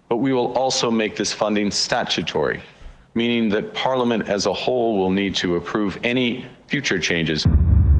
but we will also make this funding statutory, meaning that Parliament as a whole will need to approve any future changes.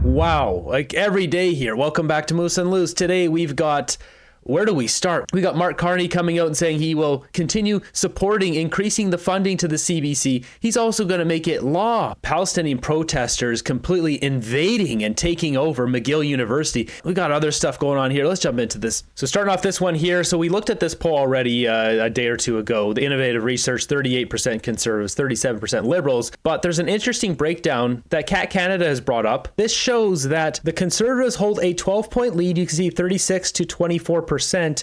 Wow, like every day here. Welcome back to Moose and Loose. Today we've got, where do we start? We got Mark Carney coming out and saying he will continue supporting increasing the funding to the CBC. He's also going to make it law. Palestinian protesters completely invading and taking over McGill University. We got other stuff going on here. Let's jump into this. So starting off this one here. So we looked at this poll already a day or two ago. The Innovative Research, 38% conservatives, 37% liberals. But there's an interesting breakdown that Cat Canada has brought up. This shows that the conservatives hold a 12-point lead. You can see 36 to 24%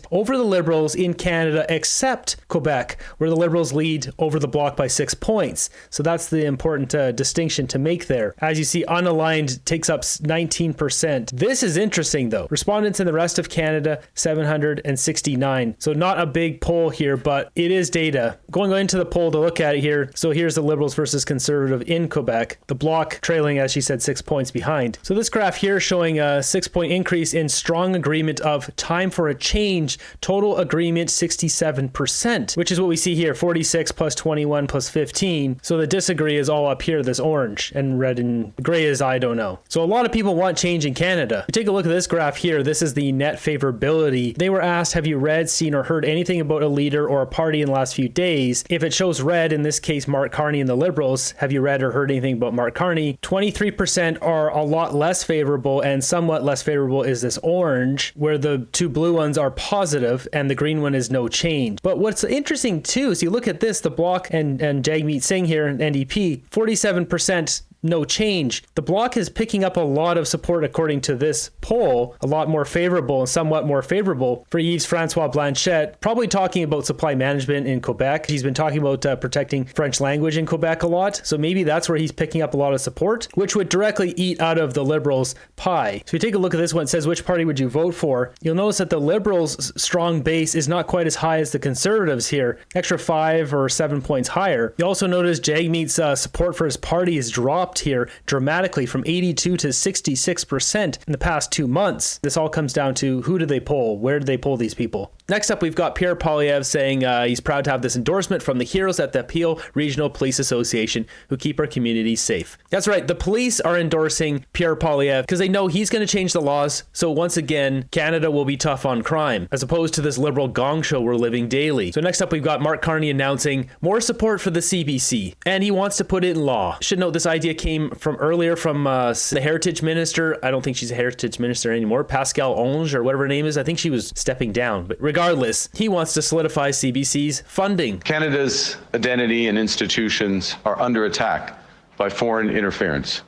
over the Liberals in Canada, except Quebec, where the Liberals lead over the Bloc by 6 points. So that's the important distinction to make there. As you see, unaligned takes up 19%. This is interesting, though. Respondents in the rest of Canada, 769. So not a big poll here, but it is data. Going into the poll to look at it here. So here's the Liberals versus Conservative in Quebec. The Bloc trailing, as she said, 6 points behind. So this graph here showing a 6-point increase in strong agreement of time for a change, total agreement 67%, which is what we see here, 46 plus 21 plus 15. So the disagree is all up here, this orange, and red and gray is I don't know. So a lot of people want change in Canada. If you take a look at this graph here, this is the net favorability. They were asked, have you read, seen, or heard anything about a leader or a party in the last few days? If it shows red, in this case Mark Carney and the Liberals, have you read or heard anything about Mark Carney? 23% are a lot less favorable, and somewhat less favorable is this orange, where the two blue ones are positive and the green one is no change. But what's interesting too is you look at this, the Bloc and Jagmeet Singh here, NDP, 47% no change. The Bloc is picking up a lot of support according to this poll, a lot more favorable and somewhat more favorable for Yves Francois Blanchet, probably talking about supply management in Quebec. He's been talking about protecting French language in Quebec a lot, so maybe that's where he's picking up a lot of support, which would directly eat out of the Liberals' pie. So if you take a look at this one, it says which party would you vote for? You'll notice that the Liberals' strong base is not quite as high as the Conservatives here, extra 5 or 7 points higher. You also notice Jagmeet's support for his party has dropped here dramatically from 82 to 66% in the past 2 months. This all comes down to who do they poll? Where do they poll these people? Next up, we've got Pierre Poilievre saying he's proud to have this endorsement from the heroes at the Peel Regional Police Association who keep our communities safe. That's right, the police are endorsing Pierre Poilievre because they know he's going to change the laws. So once again, Canada will be tough on crime, as opposed to this liberal gong show we're living daily. So next up, we've got Mark Carney announcing more support for the CBC, and he wants to put it in law. Should note this idea came from earlier from the Heritage Minister. I don't think she's a Heritage Minister anymore. Pascal Onge, or whatever her name is. I think she was stepping down. But regardless, he wants to solidify CBC's funding. Canada's identity and institutions are under attack by foreign interference.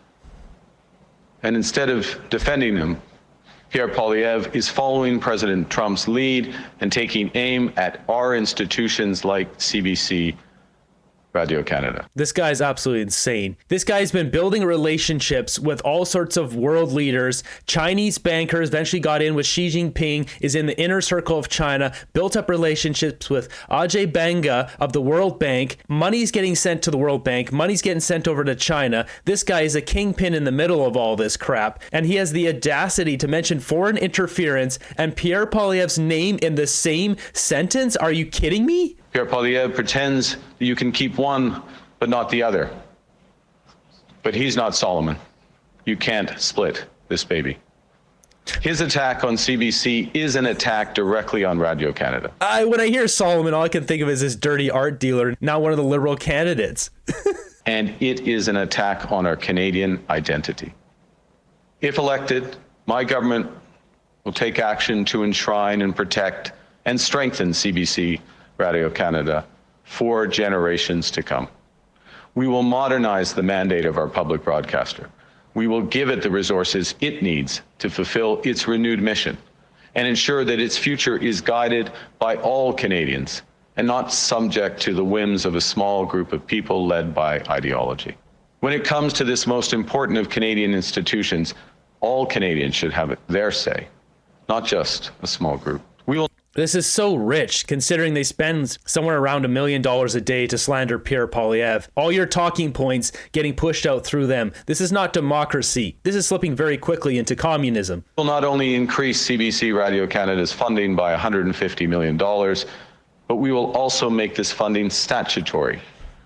And instead of defending them, Pierre Poilievre is following President Trump's lead and taking aim at our institutions like CBC, Radio-Canada. This guy's absolutely insane. This guy's been building relationships with all sorts of world leaders. Chinese bankers eventually got in with Xi Jinping, is in the inner circle of China, built up relationships with Ajay Banga of the World Bank. Money's getting sent to the World Bank. Money's getting sent over to China. This guy is a kingpin in the middle of all this crap. And he has the audacity to mention foreign interference and Pierre Poilievre's name in the same sentence. Are you kidding me? Pierre Poilievre pretends that you can keep one, but not the other. But he's not Solomon. You can't split this baby. His attack on CBC is an attack directly on Radio-Canada. When I hear Solomon, all I can think of is this dirty art dealer, now one of the Liberal candidates. And it is an attack on our Canadian identity. If elected, my government will take action to enshrine and protect and strengthen CBC Radio-Canada for generations to come. We will modernize the mandate of our public broadcaster. We will give it the resources it needs to fulfill its renewed mission and ensure that its future is guided by all Canadians and not subject to the whims of a small group of people led by ideology. When it comes to this most important of Canadian institutions, all Canadians should have their say, not just a small group. This is so rich, considering they spend somewhere around $1 million a day to slander Pierre Poilievre. All your talking points getting pushed out through them. This is not democracy. This is slipping very quickly into communism. Will not only increase CBC Radio-Canada's funding by $150 million, But we will also make this funding statutory,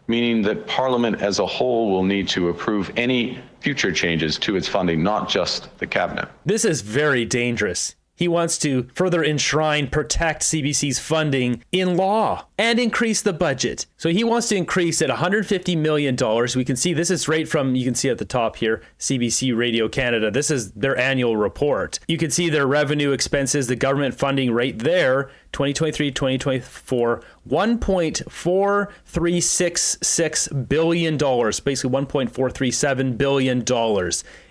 meaning that Parliament as a whole will need to approve any future changes to its funding, not just the Cabinet. This is very dangerous. He wants to further enshrine, protect CBC's funding in law and increase the budget. So he wants to increase it $150 million. We can see this is right from, you can see at the top here, CBC Radio Canada. This is their annual report. You can see their revenue expenses, the government funding right there, 2023, 2024, $1.4366 billion, basically $1.437 billion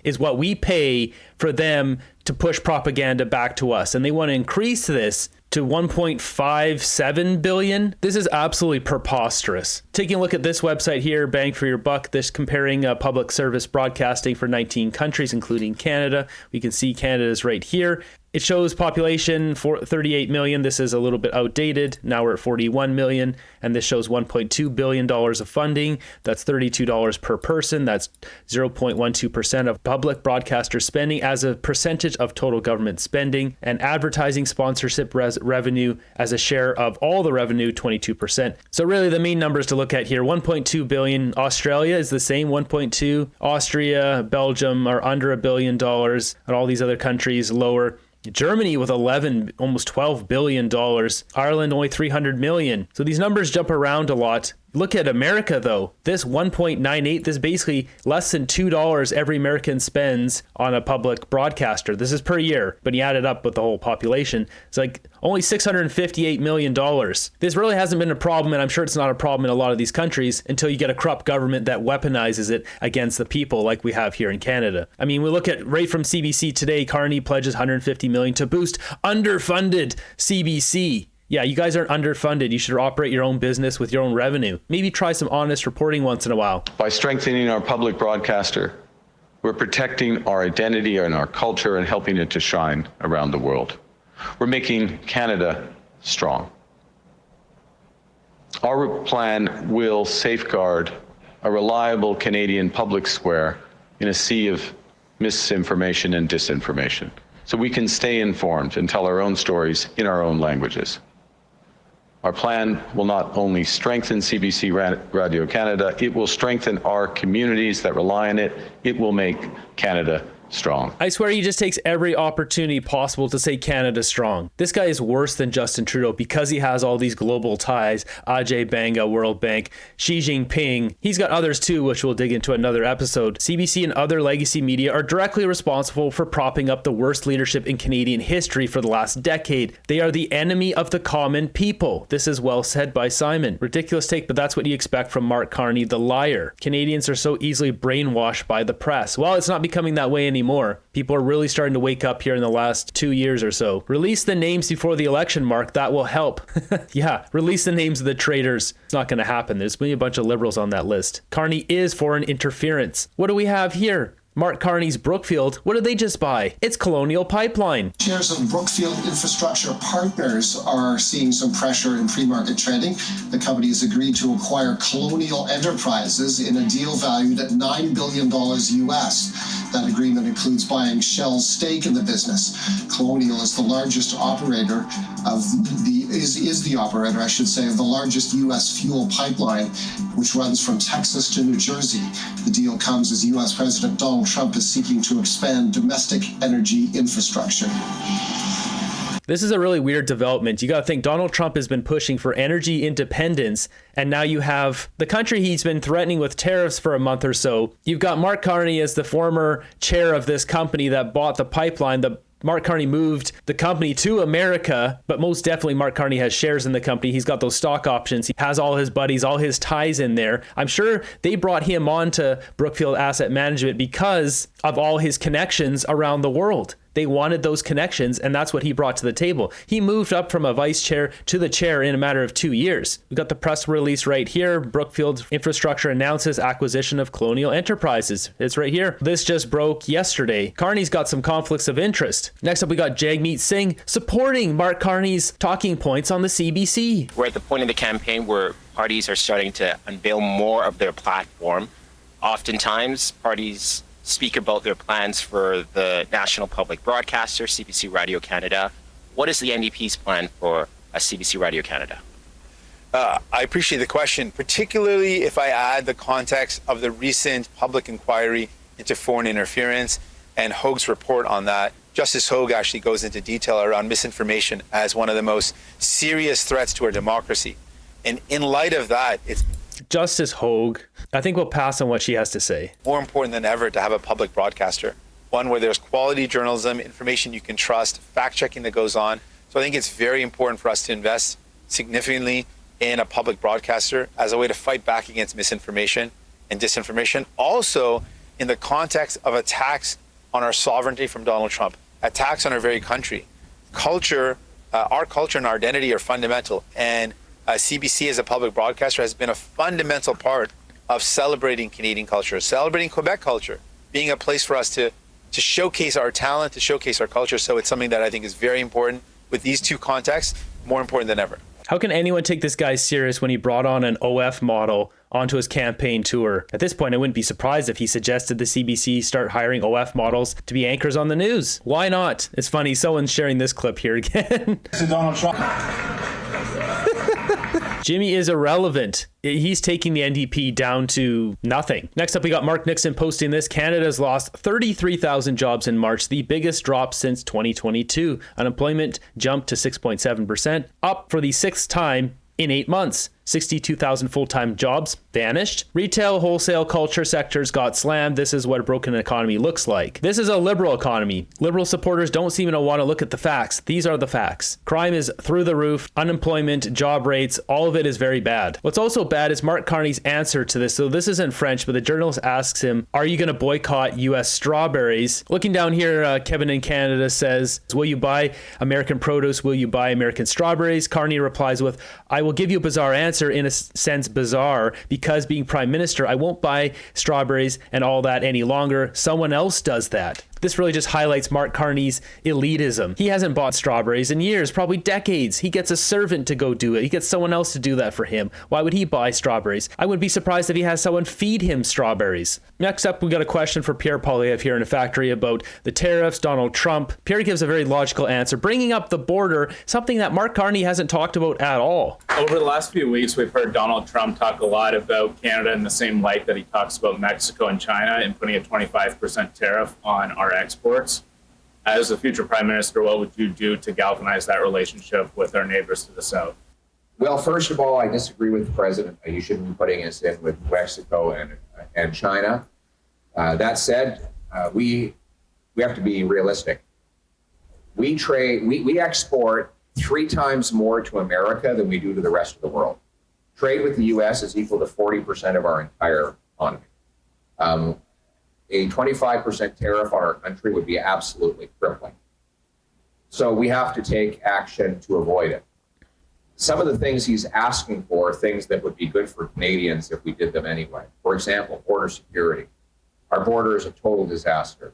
is what we pay for them to push propaganda back to us. And they want to increase this to 1.57 billion. This is absolutely preposterous. Taking a look at this website here, bang for your buck, this comparing public service broadcasting for 19 countries, including Canada. We can see Canada's right here. It shows population for 38 million. This is a little bit outdated. Now we're at 41 million, and this shows $1.2 billion of funding. That's $32 per person. That's 0.12% of public broadcaster spending as a percentage of total government spending, and advertising sponsorship revenue as a share of all the revenue, 22%. So really the main numbers to look at here, 1.2 billion. Australia is the same, 1.2. Austria, Belgium are under $1 billion, and all these other countries lower. Germany with 11, almost $12 billion. Ireland only 300 million. So these numbers jump around a lot. Look at America, though. This 1.98, this is basically less than $2 every American spends on a public broadcaster. This is per year, but you add it up with the whole population. It's like only $658 million. This really hasn't been a problem, and I'm sure it's not a problem in a lot of these countries until you get a corrupt government that weaponizes it against the people like we have here in Canada. I mean, we look at right from CBC today, Carney pledges $150 million to boost underfunded CBC. Yeah, you guys aren't underfunded. You should operate your own business with your own revenue. Maybe try some honest reporting once in a while. By strengthening our public broadcaster, we're protecting our identity and our culture and helping it to shine around the world. We're making Canada strong. Our plan will safeguard a reliable Canadian public square in a sea of misinformation and disinformation, so we can stay informed and tell our own stories in our own languages. Our plan will not only strengthen CBC Radio Canada, it will strengthen our communities that rely on it. It will make Canada strong. I swear he just takes every opportunity possible to say Canada strong. This guy is worse than Justin Trudeau because he has all these global ties. Ajay Banga, World Bank, Xi Jinping. He's got others too, which we'll dig into another episode. CBC and other legacy media are directly responsible for propping up the worst leadership in Canadian history for the last decade. They are the enemy of the common people. This is well said by Simon. Ridiculous take, but that's what you expect from Mark Carney, the liar. Canadians are so easily brainwashed by the press. Well, it's not becoming that way anymore. People are really starting to wake up here in the last 2 years or so. Release the names before the election, Mark. That will help. Yeah, release the names of the traitors. It's not going to happen. There's going to be a bunch of liberals on that list. Carney is foreign interference. What do we have here? Mark Carney's Brookfield. What did they just buy? It's Colonial Pipeline. Shares of Brookfield Infrastructure Partners are seeing some pressure in pre-market trading. The company has agreed to acquire Colonial Enterprises in a deal valued at $9 billion US. That agreement includes buying Shell's stake in the business. Colonial is the largest operator of is the operator, I should say, of the largest U.S. fuel pipeline, which runs from Texas to New Jersey. The deal comes as U.S. President Donald Trump is seeking to expand domestic energy infrastructure. This is a really weird development. You got to think Donald Trump has been pushing for energy independence, and now you have the country he's been threatening with tariffs for a month or so. You've got Mark Carney as the former chair of this company that bought the pipeline. Mark Carney moved the company to America, but most definitely Mark Carney has shares in the company. He's got those stock options. He has all his buddies, all his ties in there. I'm sure they brought him on to Brookfield Asset Management because of all his connections around the world. They wanted those connections, and that's what he brought to the table. He moved up from a vice chair to the chair in a matter of 2 years. We've got the press release right here. Brookfield Infrastructure announces acquisition of Colonial Enterprises. It's right here. This just broke yesterday. Carney's got some conflicts of interest. Next up, we got Jagmeet Singh supporting Mark Carney's talking points on the CBC. We're at the point in the campaign where parties are starting to unveil more of their platform. Oftentimes, parties speak about their plans for the national public broadcaster, CBC Radio Canada. What is the NDP's plan for CBC Radio Canada? I appreciate the question, particularly if I add the context of the recent public inquiry into foreign interference and Hoag's report on that. Justice Hoag actually goes into detail around misinformation as one of the most serious threats to our democracy. And in light of that, it's Justice Hoag, I think we'll pass on what she has to say. more important than ever to have a public broadcaster, one where there's quality journalism, information you can trust, fact-checking that goes on. So I think it's very important for us to invest significantly in a public broadcaster as a way to fight back against misinformation and disinformation. Also, in the context of attacks on our sovereignty from Donald Trump, attacks on our very country. Our culture and our identity are fundamental. And CBC as a public broadcaster has been a fundamental part of celebrating Canadian culture, celebrating Quebec culture, being a place for us to showcase our talent, to showcase our culture. So it's something that I think is very important with these two contexts, more important than ever. How can anyone take this guy serious when he brought on an OF model onto his campaign tour? At this point, I wouldn't be surprised if he suggested the CBC start hiring OF models to be anchors on the news. Why not? It's funny, someone's sharing this clip here again. Donald Trump. Jimmy is irrelevant. He's taking the NDP down to nothing. Next up, we got Mark Nixon posting this. Canada's lost 33,000 jobs in March, the biggest drop since 2022. Unemployment jumped to 6.7%, up for the sixth time in 8 months. 62,000 full-time jobs vanished. Retail, wholesale, culture sectors got slammed. This is what a broken economy looks like. This is a liberal economy. Liberal supporters don't seem to want to look at the facts. These are the facts. Crime is through the roof. Unemployment, job rates, all of it is very bad. What's also bad is Mark Carney's answer to this. So this is in French, but the journalist asks him, are you going to boycott U.S. strawberries? Looking down here, Kevin in Canada says, will you buy American produce? Will you buy American strawberries? Carney replies with, I will give you a bizarre answer, in a sense bizarre, because being prime minister, I won't buy strawberries and all that any longer. Someone else does that. This really just highlights Mark Carney's elitism. He hasn't bought strawberries in years, probably decades. He gets a servant to go do it. He gets someone else to do that for him. Why would he buy strawberries? I would be surprised if he has someone feed him strawberries. Next up, we got a question for Pierre Poilievre here in a factory about the tariffs, Donald Trump. Pierre gives a very logical answer, bringing up the border, something that Mark Carney hasn't talked about at all. Over the last few weeks, we've heard Donald Trump talk a lot about Canada in the same light that he talks about Mexico and China, and putting a 25% tariff on our exports. As the future prime minister, what would you do to galvanize that relationship with our neighbors to the south? Well, first of all, I disagree with the president. You shouldn't be putting us in with Mexico and China. That said, we have to be realistic. We export 3 times more to America than we do to the rest of the world. Trade with the U.S. is equal to 40% of our entire economy. A 25% tariff on our country would be absolutely crippling. So we have to take action to avoid it. Some of the things he's asking for are things that would be good for Canadians if we did them anyway. For example, border security. Our border is a total disaster.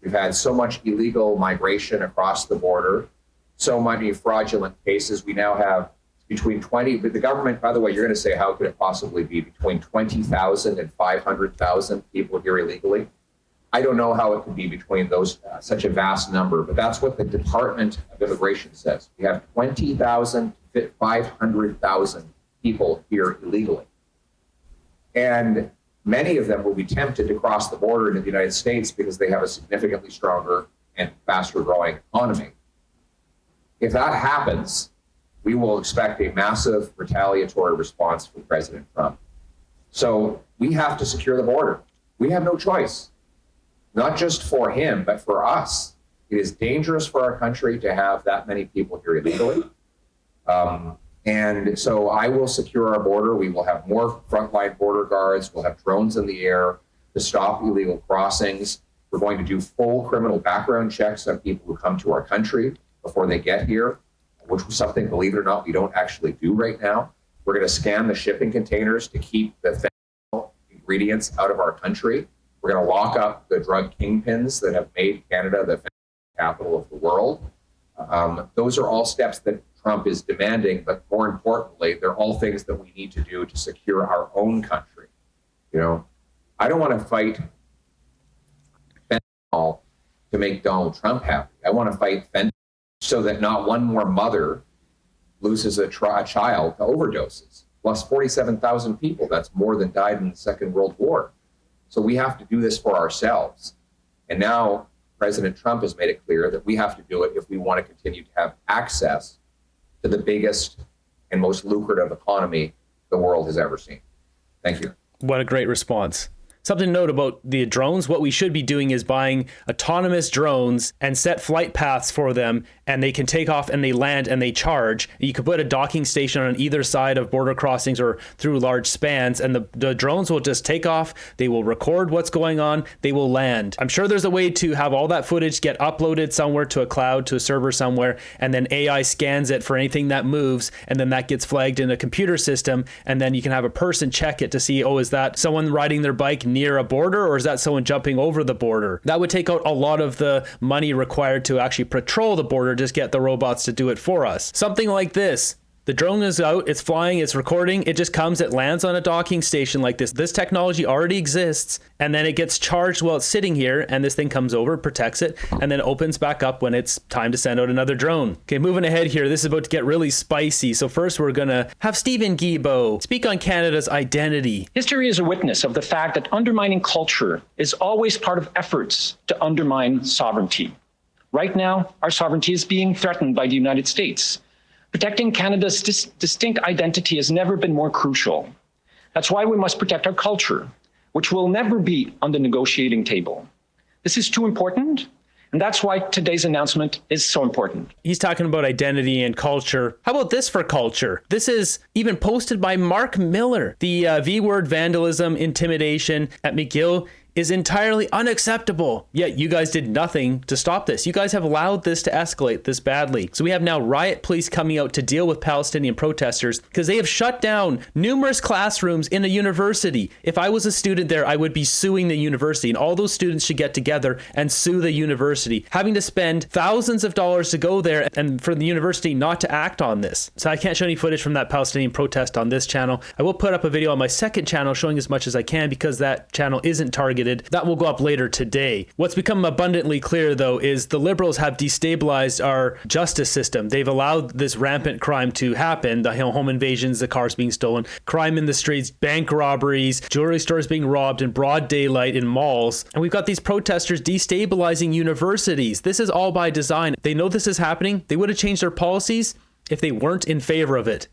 We've had so much illegal migration across the border, so many fraudulent cases. We now have between 20, but the government, by the way, you're going to say, how could it possibly be between 20,000 and 500,000 people here illegally? I don't know how it could be between those, such a vast number, but that's what the Department of Immigration says. We have 20,000 to 500,000 people here illegally. And many of them will be tempted to cross the border into the United States because they have a significantly stronger and faster growing economy. If that happens, we will expect a massive retaliatory response from President Trump. So we have to secure the border. We have no choice, not just for him, but for us. It is dangerous for our country to have that many people here illegally. And so I will secure our border. We will have more frontline border guards. We'll have drones in the air to stop illegal crossings. We're going to do full criminal background checks on people who come to our country before they get here, which was something, believe it or not, we don't actually do right now. We're going to scan the shipping containers to keep the fentanyl ingredients out of our country. We're going to lock up the drug kingpins that have made Canada the fentanyl capital of the world. Those are all steps that Trump is demanding, but more importantly, they're all things that we need to do to secure our own country. You know, I don't want to fight fentanyl to make Donald Trump happy. I want to fight fentanyl so that not one more mother loses a child to overdoses. Lost 47,000 people. That's more than died in the Second World War. So we have to do this for ourselves. And now President Trump has made it clear that we have to do it if we want to continue to have access to the biggest and most lucrative economy the world has ever seen. Thank you. What a great response. Something to note about the drones, what we should be doing is buying autonomous drones and set flight paths for them, and they can take off and they land and they charge. You could put a docking station on either side of border crossings or through large spans, and the drones will just take off, they will record what's going on, they will land. I'm sure there's a way to have all that footage get uploaded somewhere to a cloud, to a server somewhere, and then AI scans it for anything that moves, and then that gets flagged in a computer system, and then you can have a person check it to see, oh, is that someone riding their bike near a border, or is that someone jumping over the border? That would take out a lot of the money required to actually patrol the border, just get the robots to do it for us. Something like this. The drone is out, it's flying, it's recording, it just comes, it lands on a docking station like this. This technology already exists, and then it gets charged while it's sitting here, and this thing comes over, protects it, and then opens back up when it's time to send out another drone. Okay, moving ahead here, this is about to get really spicy. So first we're gonna have Stephen Guilbeault speak on Canada's identity. History is a witness of the fact that undermining culture is always part of efforts to undermine sovereignty. Right now, our sovereignty is being threatened by the United States. Protecting Canada's distinct identity has never been more crucial. That's why we must protect our culture, which will never be on the negotiating table. This is too important, and that's why today's announcement is so important. He's talking about identity and culture. How about this for culture? This is even posted by Mark Miller. The V-word vandalism, intimidation at McGill is entirely unacceptable. Yet you guys did nothing to stop this. You guys have allowed this to escalate this badly. So we have now riot police coming out to deal with Palestinian protesters because they have shut down numerous classrooms in a university. If I was a student there, I would be suing the university, and all those students should get together and sue the university, having to spend thousands of dollars to go there and for the university not to act on this. So I can't show any footage from that Palestinian protest on this channel. I will put up a video on my second channel showing as much as I can because that channel isn't targeted. That will go up later today. What's become abundantly clear, though, is the Liberals have destabilized our justice system. They've allowed this rampant crime to happen, the home invasions, the cars being stolen, crime in the streets, bank robberies, jewelry stores being robbed in broad daylight in malls. And we've got these protesters destabilizing universities. This is all by design. They know this is happening. They would have changed their policies if they weren't in favor of it.